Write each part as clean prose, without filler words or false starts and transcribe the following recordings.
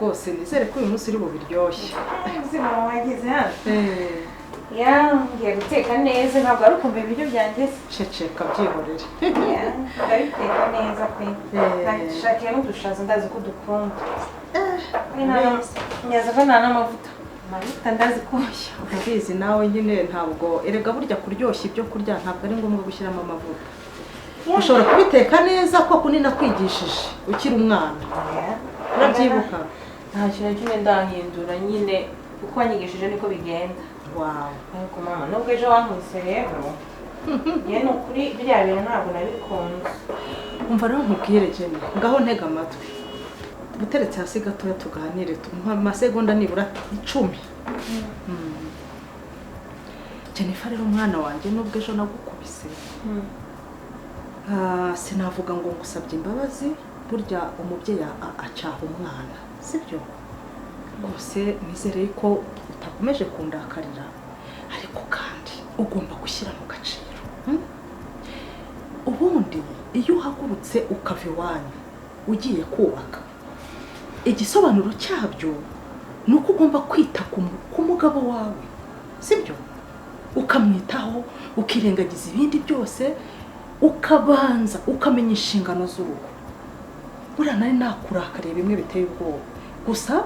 rwose nizere ko uyu munsi uri bubiryoshye. Ubuzima wagize hano. Ya, ngiye guteka neza ntabwo ari ukumva ibiryo byanjye. Ceceka byihorere. Ya, ndabiteka neza pe. Ndashaka n'udushaza ndazi ko dukunda. Nyaza ko nta n'amavuta. Amavuta ndazi koshya. Urabizi nawe nyine ntabwo erega burya kuryoshya ibyo kurya ntabwo ari ngombwa gushyiramo amavuta. Ushobora kubiteka neza ko kunina kwigishije ukiri umwana. Urabyibuka? Nta kintu kimwe ndahindura nyine uko wanyigishije niko bigenda. Wow. Ariko mama nubwo ejo wankubise rero yene ukuri bya bintu ntabwo nabikunze. Umva rero nkubwire Jenny, ngaho ntega amatwi. Buteretse hasi gatoya tuganire tumpa amasegonda nibura 10. Jennifer rero umwana wanjye nubwo ejo nagukubise. Sinavuga ngo ngusabye imbabazi burya umubyeyi acaha umwana sibyo rwose nizereye ko utakomeje kundakarira ariko kandi ugomba gushyira mu gaciro ubundi iyo uhagurutse ukava iwanyu ugiye kubaka igisobanuro cyabyo ni uko ugomba kwita ku mugabo wawe sibyo ukamwitaho ukirengagiza ibindi byose ukabanza ukamenya inshingano z'urugo buriya nari nakurakariye bimwe biteye ubwoba gusa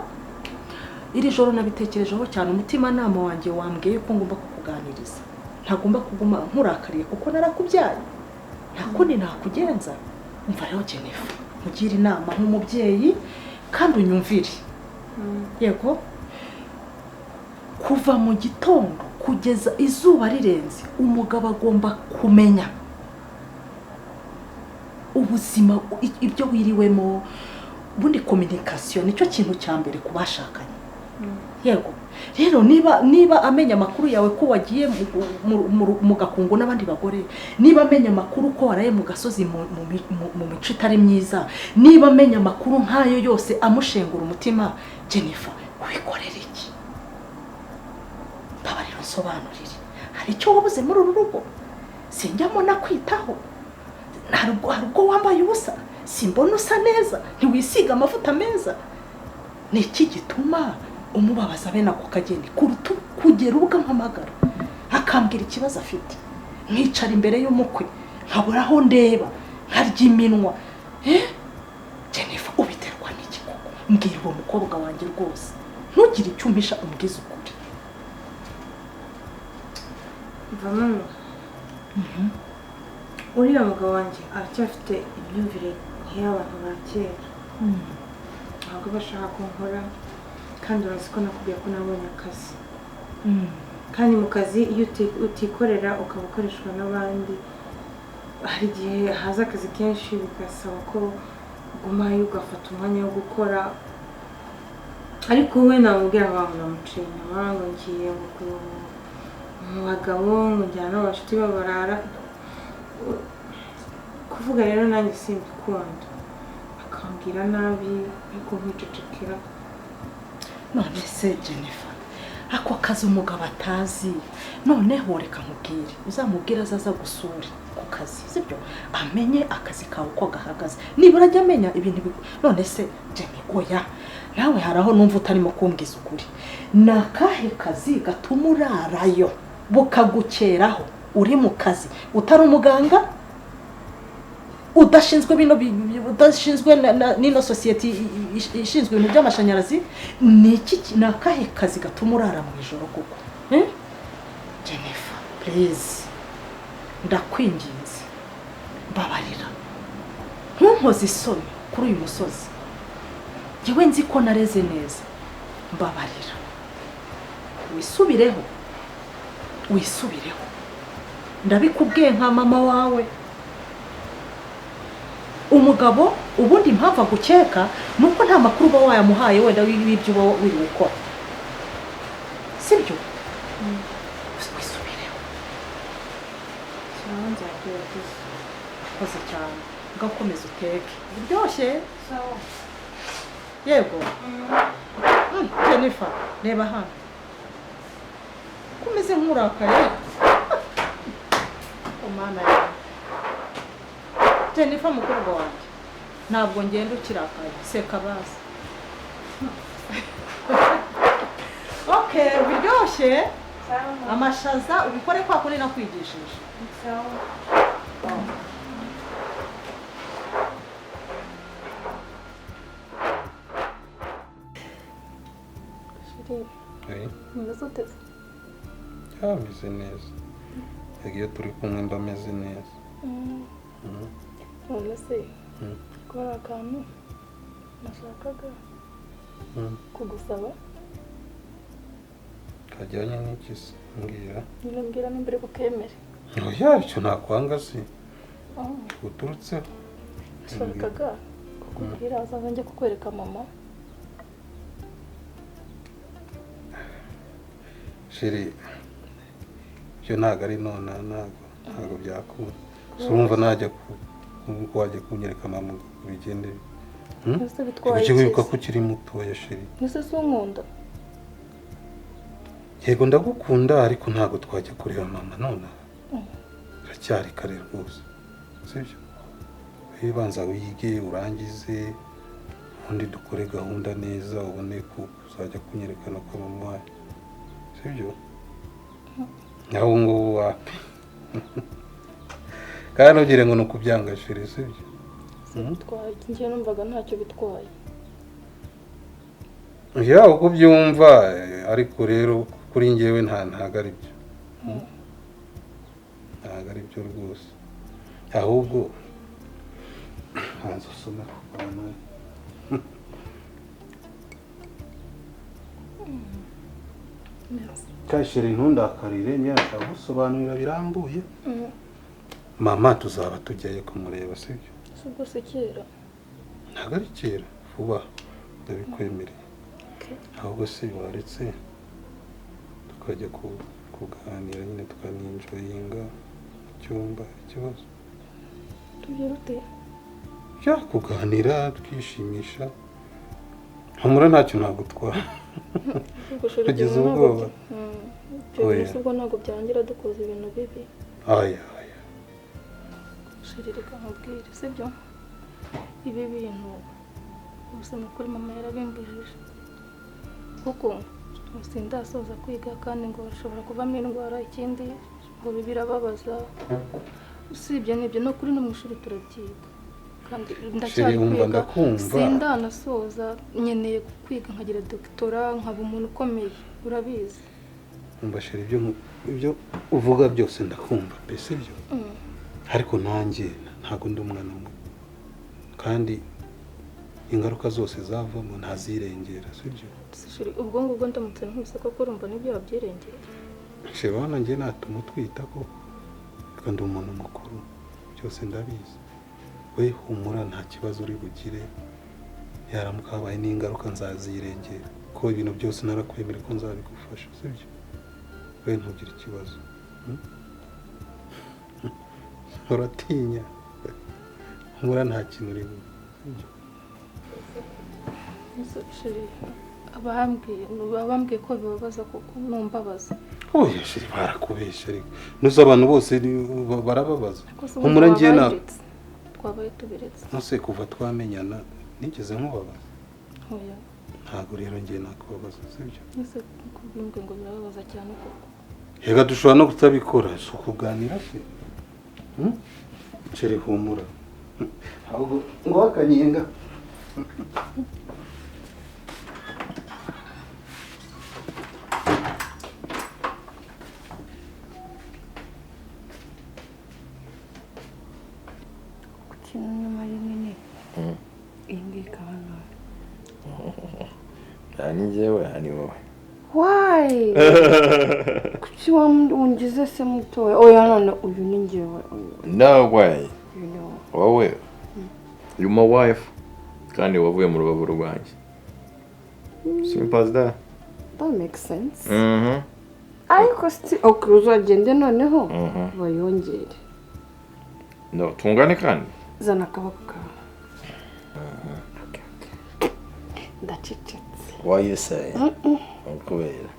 iri joro nabitekerejeho cyane umutima nama wanjye wambwiye ko ngomba kukuganiriza ntagomba kuguma nkurakariye kuko narakubyaye nta kundi nakugenza umva rero Jennifer mugira inama nk'umubyeyi kandi unyumvire yego kuva mu gitondo kugeza izuba rirenze umugabo agomba kumenya ubuzima ibyo wiriwemo bundi communication nicyo kintu cya mbere kubashakanye yego rero niba amenya makuru yawe ko wagiye mu gakungu n'abandi bagore niba amenya makuru ko waraye mu gasozi mu mico itari myiza niba amenya makuru nkayo yose amushengura umutima Jennifer wikorera iki babariro sobanurire hari icyo wabuze muri uru rugo sinjyamo nakwitaho ntabwo wambaye ubusa simbona usa neza ntiwisiga amavuta meza ni iki gituma umubabaza bene ako kageni kugera ubwo mpamagara akambwira ikibazo afite nkicara imbere y'umukwe nkabura aho ndeba nkarya iminwa Jennifer ubiterwa n'iki koko mbwira uwo mukobwa wanjye rwose ntugire icyo umpisha umbwiza ukuri mama uriya mugabo wanjye aracyafite imyumvire nk'iy'abantu ba kera ntabwo bashaka kunkora kandi urazi ko nakubwiye ko nabonye akazi kandi mu kazi iyo utikorera ukaba ukoreshwa n'abandi hari igihe haza akazi kenshi bigasaba ko ugumayo ugafata umwanya wo gukora ariko wowe namubwira abantu namuciye inyuma ngo ngiye mu bagabo mujyana n'abashuti babarara kuvuga rero nanjye simbikunda akambwira nabi ariko nkicecekera none se Jennifer ako kazi umugabo atazi noneho reka nkubwire uzamubwira azaza gusura ku kazi sibyo amenye akazi kawe uko gahagaze nibura ajya amenya ibintu none se Jenny oya nawe haraho numva utarimo kumbwiza ukuri nakahe kazi gatuma urarayo bukagukeraho uri mu kazi utari umuganga udashinzwe udashinzwe n'ino society ishinzwe ibintu by'amashanyarazi niki nakahe kazi gatuma urara mu ijoro koko Jennifer please ndakwinginze mbabarira ntunkoze isoni kuri uyu musozi yewe nzi ko nareze neza mbabarira wisubireho ndabikubwiye nka mama wawe umugabo ubundi impamvu agukeka nuko nta makuru uba wayamuhaye wenda w'ibyo uba wiri gukora sibyo wisubireho koze cyane ugakomeza uteke biryoshye yego Jennifer reba hano kumeze nk'urakaye umana yawe Jennifer mukobwa wanjye ntabwo ngenda ukirakaye seka bazi Okay, biryoshye. Sawa. Amashaza ubikore kwa kundi nakwigishije. Sawa. Oui. Umeze uteze? Ameze neza. Iyo turi kumwe mba ameze neza. None se ko hari akantu nashakaga kugusaba kajyanye n'iki se mbwira. nyine mbwira n'imbere kukemere. Oya icyo nakwanga se. Uturutseho. Nashakaga kukubwira azaza njya kukwereka mama. Sheri ibyo ntabwo ari none ntabwo byakunda. Urumva najya wajya kunyereka mama bigende. Ese bitwaye iki? Wibuka ko ukiri mutoya Sheri. Ese si unkunda? Yego ndagukunda ariko ntabwo twajya kureba mama none. Biracyari kare rwose. Sibyo? Wibanza wige urangize ubundi dukore gahunda neza ubone ko uzajya kunyerekana kwa mama wawe. Sibyo? Naho ngo wapi? Kandi ugire ngo nukubyanga Sheri sibyo? Bitwaye njye numvaga ntacyo bitwaye. Ya uko byumva ariko rero kuri njyewe ntago ari byo. Ntago ari byo rwose. Ahubwo hanze usoma abantu. Kashiri ntundakarire nyashaka gusobanurira birambuye. Mama tuzaba tujyaye kumureba sibyo? Subwo se kera. Ntago ari kera vuba ndabikwemereye. Ahubwo se waretse tukajya kuganira nyine tukaninjoyinga icyumba ikibazo. Tubyera ute? Ya kuganira twishimisha. Humura ntacyo nagutwara. Kugeza ubwoba. Ubwo ntabwo byangira dukoze ibintu bibi. Aya. Sheri reka nkubwire sibyo? Ibi bintu gusa mukuri mama yarabimbujije. Kuko sindasoza kwiga kandi ngo ashobora kuvamo indwara ikindi ngo birababaza. Usibye n'ibyo no kuri no mu ishuri turabyiga. Kandi ndacyari kwiga. Sindanasoza nyeneye kwiga nkagira doctora nkaba umuntu ukomeye urabizi. Umva Sheri ibyo uvuga byose ndakumva mbese byo. Ariko nanjye ntago ndi umwana muto. Kandi ingaruka zose zavamo ntazirengera sibyo? Sheri ubwo ngubwo ndamutse nkuse ko urumva nibyo wabyirengera. Sheri wana njye natuma twita ko kandi umuntu mukuru byose ndabizi. We humura nta kibazo uri bugire. Yaramuka habaye n'ingaruka nzazirengera. Ko ibintu byose narakwemera ko nzabigufasha sibyo? We ntugire ikibazo. Uratinya. Humura nta kintu uri bugire. Sheri abambwiye ko bibabaza kuko numbabaza. Oya Sheri barakubesha ariko nuza abantu bose barababaza. Humura ngiye na twabaye tubiretse. Nose kuva twamenyana nigeze nkubabaza. Oya. Ntago rero ngiye nakubabaza sibyo? Nise kubimbwe ngo birababaza cyane koko. Hega dushobora no kutabikora so kuganira se. Sheri humura. Ahubwo ngo akanyenga. Njyewe ari wowe. Why? Kuki wungize se mutoya? Oya none uyu ni njyewe. No way. You know. Wowe. You my wife. Kandi wavuye mu rubavu rwanjye. Simple as that. That makes sense. ariko okay uzagende noneho bayongere. No, tungane kandi. Zana akaboko kawe. Ndacecetse. Why you say? Kubera.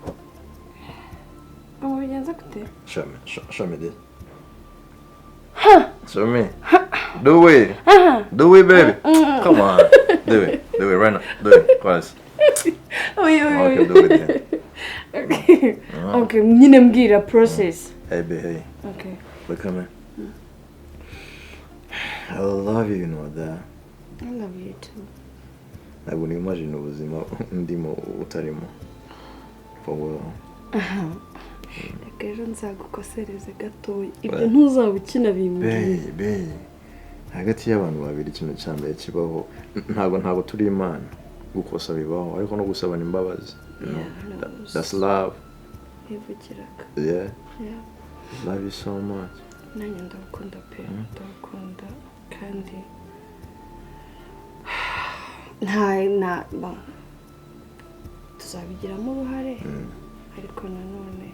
Ubigenza gute? Show me this. Show me. Do it. Do it, baby. Come on. Do it right now. Do it. Close. Oya Okay, do it then. Okay, nyine mbwira process. Hey, babe, hey. Okay. Look at me. I love you, you know that. I love you too. Ntabwo nimagine ubuzima ndimo utarimo. For real. Reka ejo nzagukosereze gatoya. Ibyo ntuzaba ukina bimbwiye. Babe. Hagati y'abantu babiri ikintu cya mbere kibaho ntabwo turi imana gukosa bibaho ariko no gusabana imbabazi. That's love. Yivugiraga. Yeah. Yeah. Love you so much. Nanjye ndagukunda pe. Ndagukunda kandi tuzabigiramo uruhare ariko nanone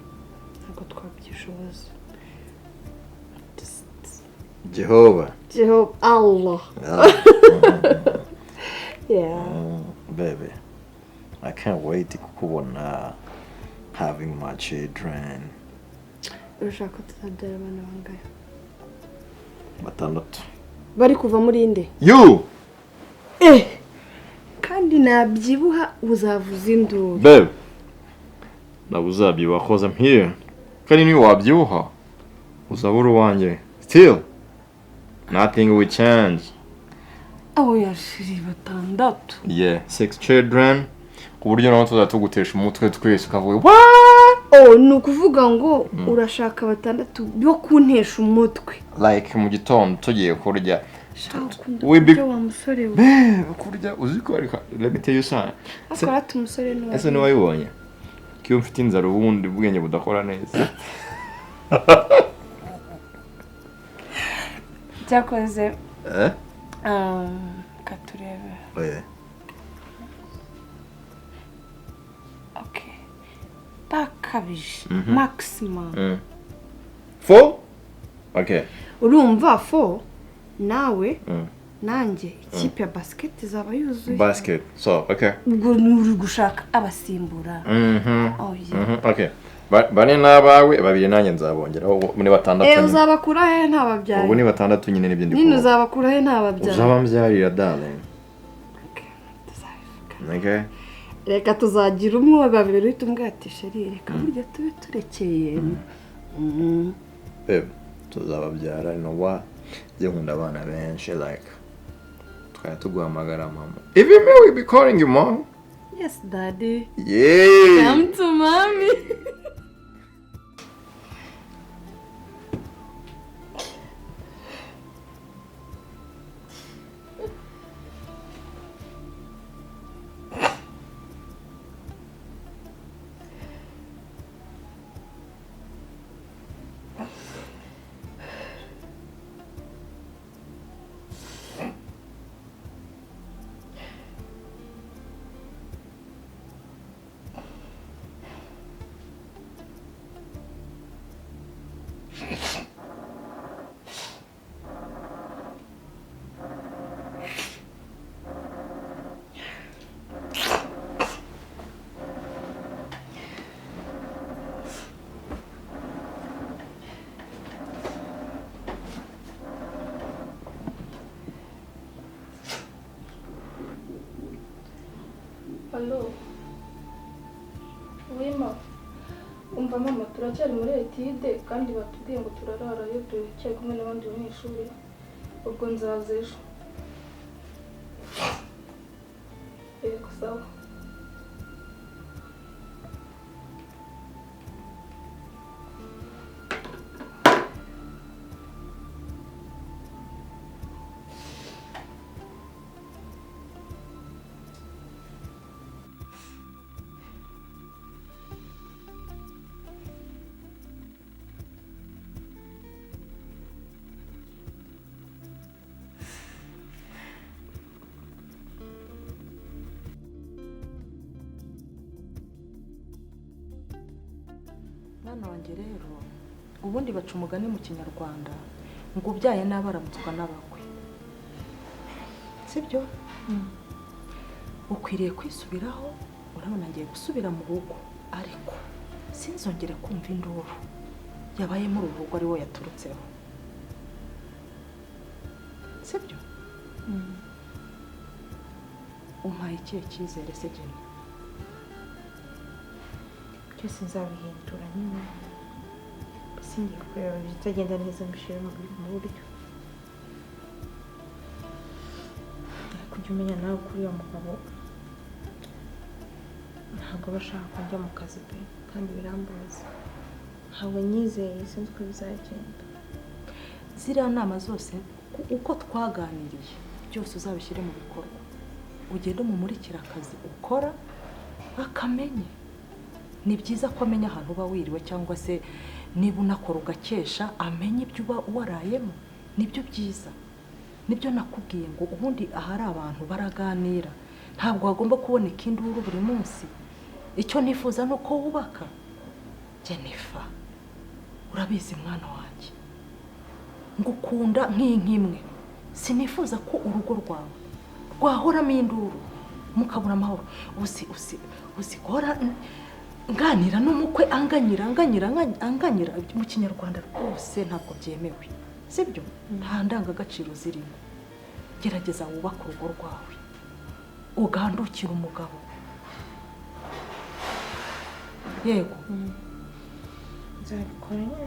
ntabwo twabyishoboza. Jehovah. Allah. Yeah. Baby, I can't wait to kukubona having my children. Urashaka tuzabyara abana bangahe? 6. Bari kuva muri inde? You! Kandi nabyibuha uzavuza induru. Babe, ntabwo uzabyibuha cause I'm here. Kandi niyo wabyibuha uzabura uwanjye. Still, nothing will change. Aho yashiri 6. Yeah, 6 children. Ku buryo nawe tuzatugutesha umutwe twese ukavuga Ni ukuvuga ngo urashaka 6 byo kuntesha umutwe. like mu gitondo tugiye kurya. We be wa musore we. Kurya uziko ariko let me tell you something. Akora tumusore no. Ese niwayibonye. Kiyo mfite inzara ubundi ubwenge budakora neza. Cyakoze Eh? Katurebe. Oye. Okay. Pakabije. Maximum. 4? Okay. Urumva 4 nawe nanjye ikipe ya basket izaba yuzuye. Basket. So, okay. Ubwo uri gushaka abasimbura. Oh yeah. Okay. Bane nabawe babiri nanjye nzabongeraho muri 6. Uzabakura he ntababyara. Ubu ni 6 nyine nibyo ndi. Nini uzabakura he ntababyara. Uzabambyarira darling. Okay. Reka tuzagira umwe babiri tumbwira ati sheri reka burya tube turekeye. Babe, tuzababyara no wa je nkunda abana benshi like twaya tuguhamagara mama. Even me we be calling you mom. Yes daddy. Yeah. Come to mommy. Hello. Wima. Umva mama turacyari muri etide kandi batubwiye ngo turararayo turacyari kumwe n'abandi banyeshuri. Ubwo nzaza ejo. Yego sawa. Mwana wanjye rero ubundi baca umugani mu kinyarwanda ngo ubyaye n'abaramutswa n'abakwe. Sibyo? Ukwiriye kwisubiraho urabona ngiye gusubira mu rugo ariko sinzongere kumva induru yabaye muri urugo ari wo yaturutseho. Sibyo? Umpaye ikihe cyizere se Jenny? byose nzabihindura nyine singiye kureba ibitagenda neza mbishyire mu buryo kujya umenya nawe kuri uyu mugabo ntabwo aba ashaka ko njya mu kazi pe kandi birambaza ntabwo nyizeye sinzi uko bizagenda ziriya nama zose uko twaganiriye byose uzabishyire mu bikorwa ugende umumurikira akazi ukora akamenye ni byiza ko amenya ahantu uba wiriwe cyangwa se niba unakora ugakesha amenye ibyo uba warayemo nibyo byiza nibyo nakubwiye ngo ubundi ahari abantu baraganira ntabwo hagomba kuboneka induru buri munsi icyo nifuza ni uko wubaka Jennifer urabizi mwana wanjye ngukunda nk'inkimwe sinifuza ko urugo rwawe rwahoramo induru mukabura amahoro uzi guhora nganira n'umukwe anganyira mu kinyarwanda rwose ntabwo byemewe sibyo nta ndangagaciro zirimo gerageza wubake urugo rwawe ugandukira umugabo yego nzabikora nyine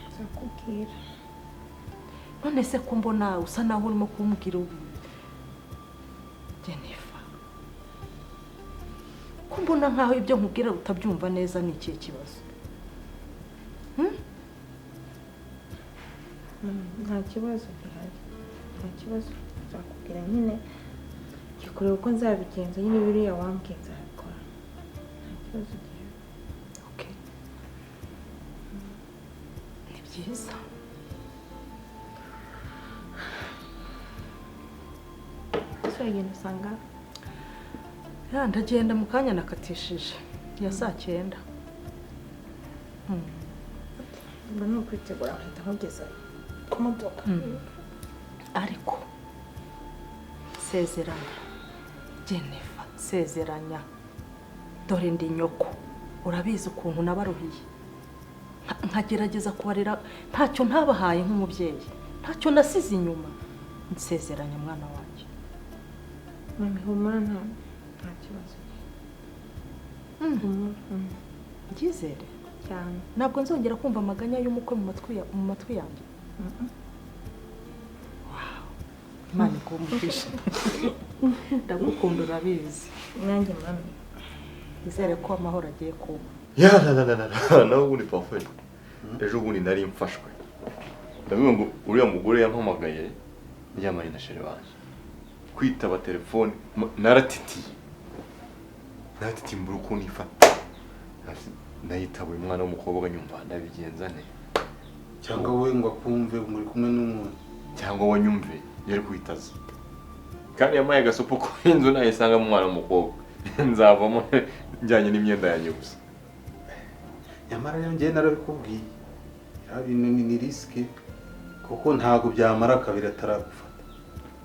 nzakubwira none se ko mbona usa naho urimo kumbwira Jennifer ko mbona nkaho ibyo nkubwira utabyumva neza ni ikihe kibazo nta kibazo gihari nta kibazo nzakubwira nyine gikorera uko nzabigenza nyine biriya wambwiye nzabikora nta kibazo gihari okay ni byiza uragenda usanga ndagenda mu kanya nakatishije ya saa 9 mba ni ukwitegura nkahita nkugeza ku modoka ariko sezeranya Jennifer sezeranya dore ndi nyoko urabizi ukuntu nabaruhiye nkagerageza kubarera ntacyo ntabahaye nk'umubyeyi ntacyo nasize inyuma nsezeranya mwana wanjye humura nta kibazo ngizere cyane ntabwo nzongera kumva amaganya y'umukwe mu matwi yanjye Imana ikumugisha ndagukunda urabizi nanjye mami izere ko amahoro agiye kuba nawe ubundi parfait ejo ubundi nari mfashwe ndavuga ngo uriya mugore yampamagaye ryamanye na shere wanjye kwitaba telefone naratitiye mbura ukuntu ifata ndayitaba uyu mwana w'umukobwa nyumva ndabigenza ne cyangwa wowe ngo akumve muri kumwe n'umuntu cyangwa wanyumve yari kwitaza kandi yamaye agasopo ko inzu nayisanga mu mwana w'umukobwa nzavamo njyanye n'imyenda yanjye gusa nyamara rero njye narabikubwiye bintu ni risike kuko ntabwo byamara kabiri ataragufata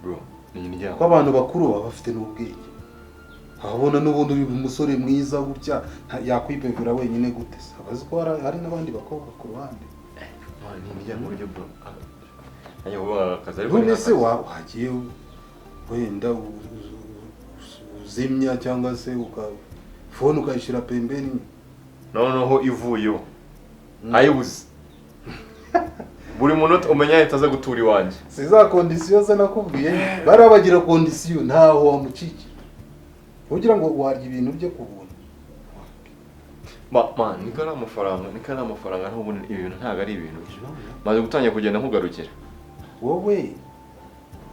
bro ni njya ko abantu bakuru baba bafite n'ubwenge abona n'ubundi uyu musore mwiza gutya yakwipevera wenyine gute abazi ko hari n'abandi bakobwa ku ruhande ni njya mu buryo bwo ayo akaza ariko none se wagiye wenda uzimya cyangwa se fone ukayishyira pembeni noneho ivuyeho ayibuze buri munota umenya ahita aza gutura iwanjye si za kondisiyo ze nakubwiye barabagira kondisiyo ntaho wamucikira ugira ngo warya ibintu bye ku buntu niko ari amafaranga ntabwo ibintu ntabwo ari ibintu maze gutangira kugenda nkugarukira wowe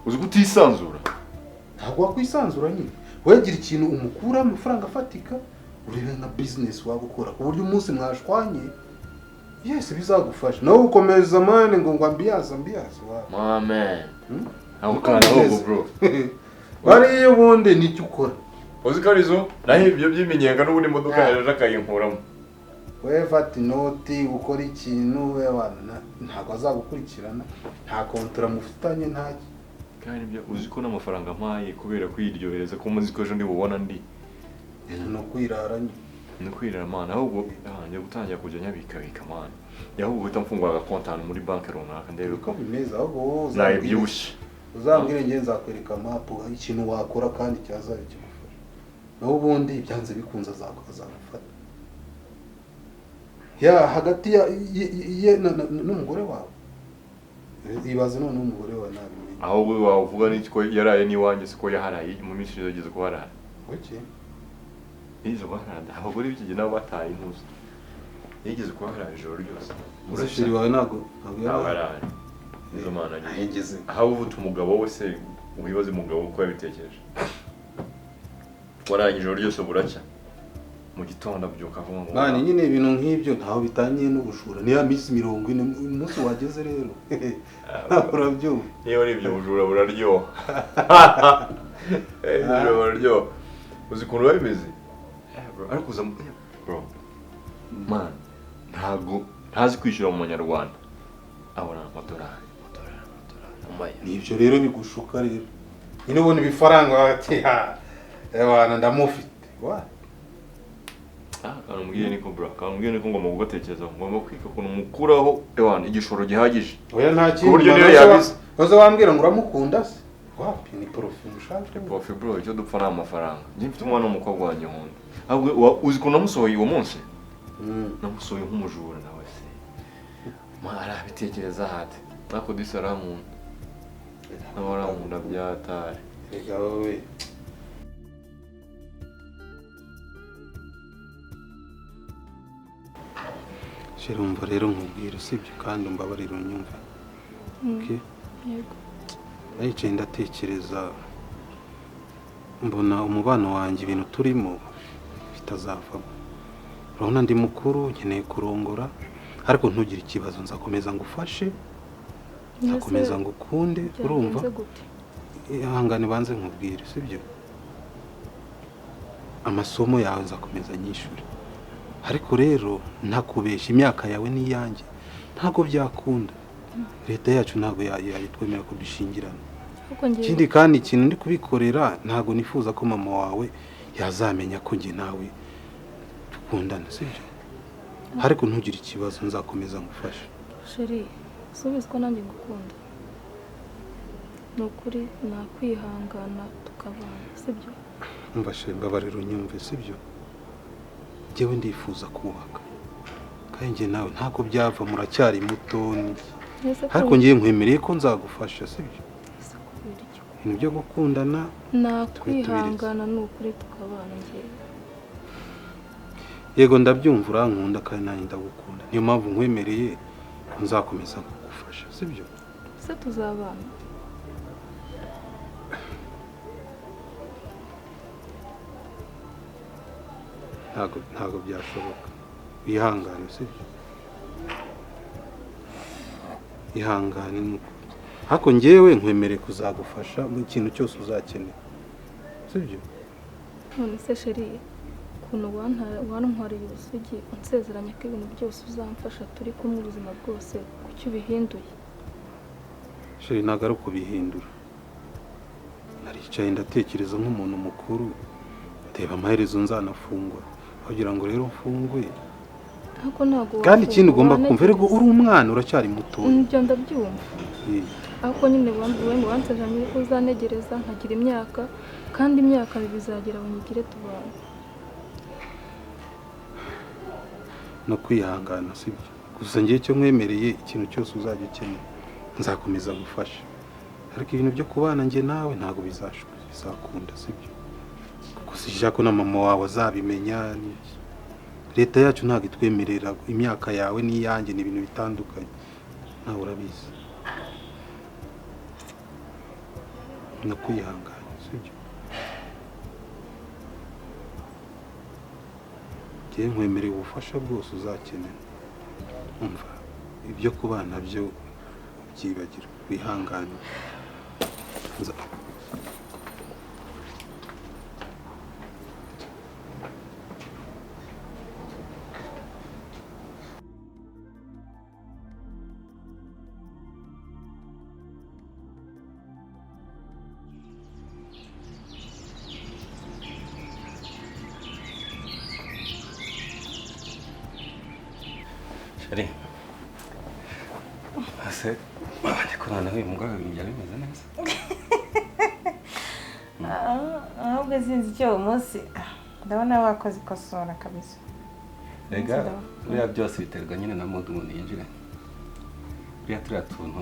uzi kutisanzura ntabwo wakwisanzura nyine wegira ikintu umukura amafaranga afatika urebe nka business waba ukora ku buryo umunsi mwashwanye yese bizagufasha nawe ukomeza mane ngo ambiyaza mame ntabwo kandi ahubwo bro bariyo ubundi nicyo ukora uzi ko arizo naho ibyo by'iminyenga n'ubundi imodoka yaje akayinkuramo we fata inoti ukora ikintu we ntabwo azagukurikirana nta kontra mufitanye ntacyo kandi ibyo uzi ko n'amafaranga mpaye kubera kwiryohereza ko muzi ko ejo ndi bubona ndi no kwirara ni kwirara mana ahubwo njya gutangira kujya nyabikabika mana ahubwo uhita mfungura agakontani muri banki runaka ndebe ko bimeze ahubwo nayibyibushye uzambwire njye nzakwereka mapu ikintu wakora kandi cyazaba kimufasha naho ubundi byanze bikunze azagufata ya hagati ye n'umugore wawe. Ibaze none umugore wawe nabimenye. ahubwo wavuga n'iki ko yaraye n'iwanjye siko yaharaye mu minsi yageze ko harara. Oke. Izo baranda abagore b'iki gihe nabo bataye intuzi. Yigeze ko harara ijoro ryose. Urashiri wawe ntago yarara. Izo mana nyigeze. Aho uvuta umugabo we se ubibaze umugabo uko yabitekereje. Waranye ijoro ryose buracya. Mu gitondo abyuka avuga ngo Mani nyine ibintu nk'ibyo ntaho bitangiye n'ubujura. Niya minsi 40 umunsi wageze rero. Urabyumva. Niyo ari ibyo bujura buraryoha. Ibyo buraryoha. Uzi ukuntu biba bimeze? Ariko uza bro. Man, ntazi kwishyura mu Manyarwanda. Abona amadolari. Nibyo rero bigushuka rero. Nyine ubona ibifaranga ati ha. Ebana ndamufite. Wa. Kanumubwiye niko bro, kanumubwiye niko ngomba kugatekereza, ngomba kwiga ukuntu mukuraho ewana igishoro gihagije. Oya nta kintu. Kuburyo niyo yabize. Baza wambwira ngo uramukunda se? Wapi ni profil ushaka? Profi bro, icyo dupfa ni amafaranga. Njye mfite umwana w'umukobwa wanjye nkunda. Ahubwo uzi ko namusohoye uwo munsi? Namusohoye nk'umujura nawe se. Mara bitekereza hate. Nako disaramu. Nabaramunda byatari. Ega wowe. Shirumva rero nkubwira sibyo kandi umbabarira unyumve. Okay? Yego. Nayicaye ndatekereza mbona umubano wanjye ibintu turimo bitazavamo. Urabona ndi mukuru nkeneye kurongora ariko ntugire ikibazo nzakomeza ngufashe. Nzakomeza ngukunde urumva? Ihangane banze nkubwire sibyo? Amasomo yawe nzakomeza nyishure. Ariko rero ntakubesha imyaka yawe n'iyanjye ntago byakunda. Leta yacu ntago yayitwemera ko dushingirana. Ikindi kandi ikintu ndi kubikorera ntago nifuza ko mama wawe yazamenya ko njye nawe dukundana sibyo? Ariko ntugire ikibazo nzakomeza ngufasha. Sheri, subiza ko nanjye ngukunda. Nukuri nakwihangana tukabana sibyo? Umva sheri mbabarira unyumve sibyo? Jewe ndifuza kubaka. Kandi njye nawe ntago byava muracyari mutoni. Ariko ngiye nkwemereye ko nzagufasha sibyo? Ibintu byo gukundana nakwihangana nukuri tukabana njye. Yego ndabyumva urankunda kandi nanjye ndagukunda. Niyo mpamvu nkwemereye ko nzakomeza kugufasha sibyo? Se tuzabana. Ntago byashoboka. Ihangane sibyo? Ihangane nuko. Hako ngewe nkwemereye kuzagufasha mu kintu cyose uzakenera. Sibyo? None se Sheri, kuntu wantwariye ubusugi unsezeranya ko ibintu byose uzamfasha turi kumwe ubuzima bwose kuki ubihinduye? Sheri ntago ari ukubihindura. Naricaye ndatekereza nk'umuntu mukuru. Teba amaherezo nzanafungwa. Kugira ngo rero mfungwe. Hako ntago kandi ikindi ugomba kumva rego uri umwana uracyari muto. Nibyo ndabyumva. Ako nyine wansezeranye ko uzanegereza nkagira imyaka kandi imyaka bizagera abanyigire tubana. No kwihangana sibyo? Gusa ngiye cyo nkwemereye ikintu cyose uzajya ukenera nzakomeza gufasha. Ariko ibintu byo kubana nge nawe ntago bizakunda sibyo? Gusa ijako na mama wawe azabimenya. Leta yacu ntago itwemerera imyaka yawe n'iyanjye ni ibintu bitandukanye. Nawe urabizi. No kwihangana sibyo? Ngiye nkwemereye ubufasha bwose uzakenera. Umva ibyo kubana byo byibagira wihangane. Sheri. Ase babanje kurana uyu mugabo ibintu bimeze neza. Ahubwo sinzi icyo umunsi ndabona wakoze ikosora kabisa. rega buriya byose biterwa nyine na mood umuntu yinjira buriya turiya tuntu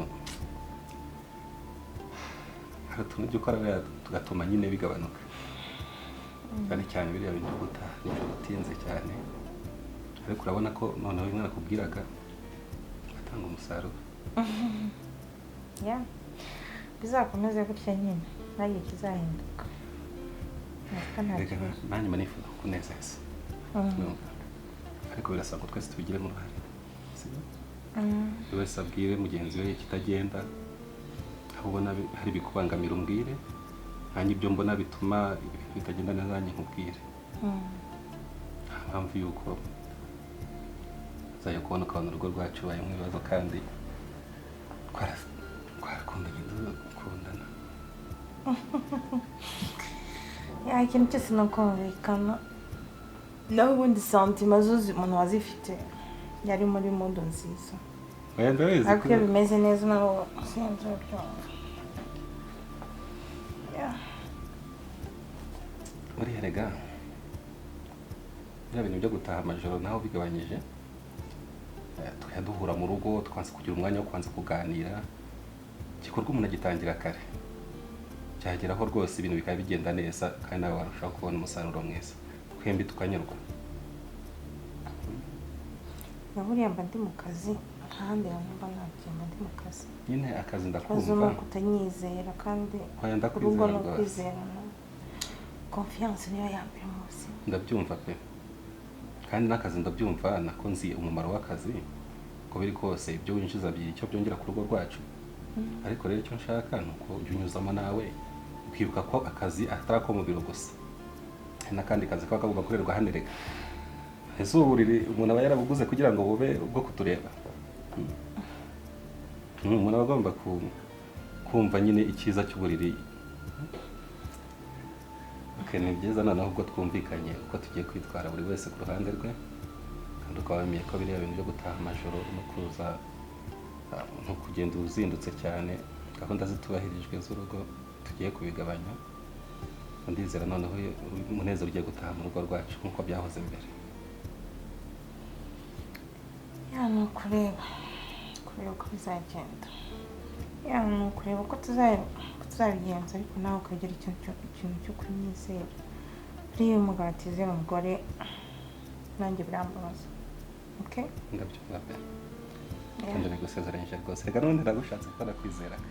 hari utuntu ujya ukora buriya tugatuma nyine bigabanuka cyane cyane biriya bintu byo gutaha nijoro utinze cyane ariko urabona ko noneho bimwe nakubwiraga atanga umusaruro ya bizakomeze gutya nyine ntagihe kizahinduka reka nanjye mba nifuza kunezeza ariko birasaba ko twese tubigiremo uruhare buri wese abwire mugenzi we ikitagenda aho ubona hari ibikubangamira umbwire nanjye ibyo mbona bituma bitagenda neza nanjye nkubwire nta mpamvu yuko uzajya kubona ukabona urugo rwacu rubayemo ibibazo kandi twarakundanye dukundana ikintu cyose ni ukumvikana naho ubundi santima zuzi umuntu wazifite yari muri mudu nziza ariko iyo bimeze neza nabo sinzi ubyumva buriya rega biriya bintu byo gutaha amajoro naho bigabanyije tukajya duhura mu rugo twanze kugira umwanya wo kubanza kuganira igikorwa umuntu agitangira kare cyageraho rwose ibintu bikaba bigenda neza kandi nawe warushaho kubona umusaruro mwiza twembi tukanyurwa buriya mba ndi mu kazi ahandi mba nagenda ndi mu kazi nyine akazi ndakumva kazuma kutanyizera kandi urugo no kwizerana confiance niyo ya mbere mu buzima ndabyumva pe kandi n'akazi ndabyumva nako nzi umumaro w'akazi uko biri kose ibyo winjiza byiri icyo byongera ku rugo rwacu ariko rero icyo nshaka ni uko ujya unyuzamo nawe ukibuka ko akazi atari ako mu biro gusa hari n'akandi kazi kaba kagomba gukorerwa hano rega ese uburiri umuntu aba yarabuguze kugira ngo bube ubwo kutureba umuntu aba agomba kumva nyine icyiza cy'uburiri ni byiza noneho ubwo twumvikanye uko tugiye kwitwara buri wese ku ruhande rwe kandi ukaba wemeye ko biriya bintu byo gutaha amajoro no kuza no kugenda uzindutse cyane gahunda zitubahirijwe z'urugo tugiye kubigabanya ndizera noneho umunezero ugiye gutaha mu rugo rwacu nk'uko byahoze mbere ni ukureba uko bizagenda ni ukureba uko tuzabigenza ariko nawe ukagira ikintu cyo kunyizera buriya umugabo atizera umugore nanjye birambabaza ndabyumva pe kandi nagusezeranyije rwose reka n'ubundi nagushatse ko nakwizeraga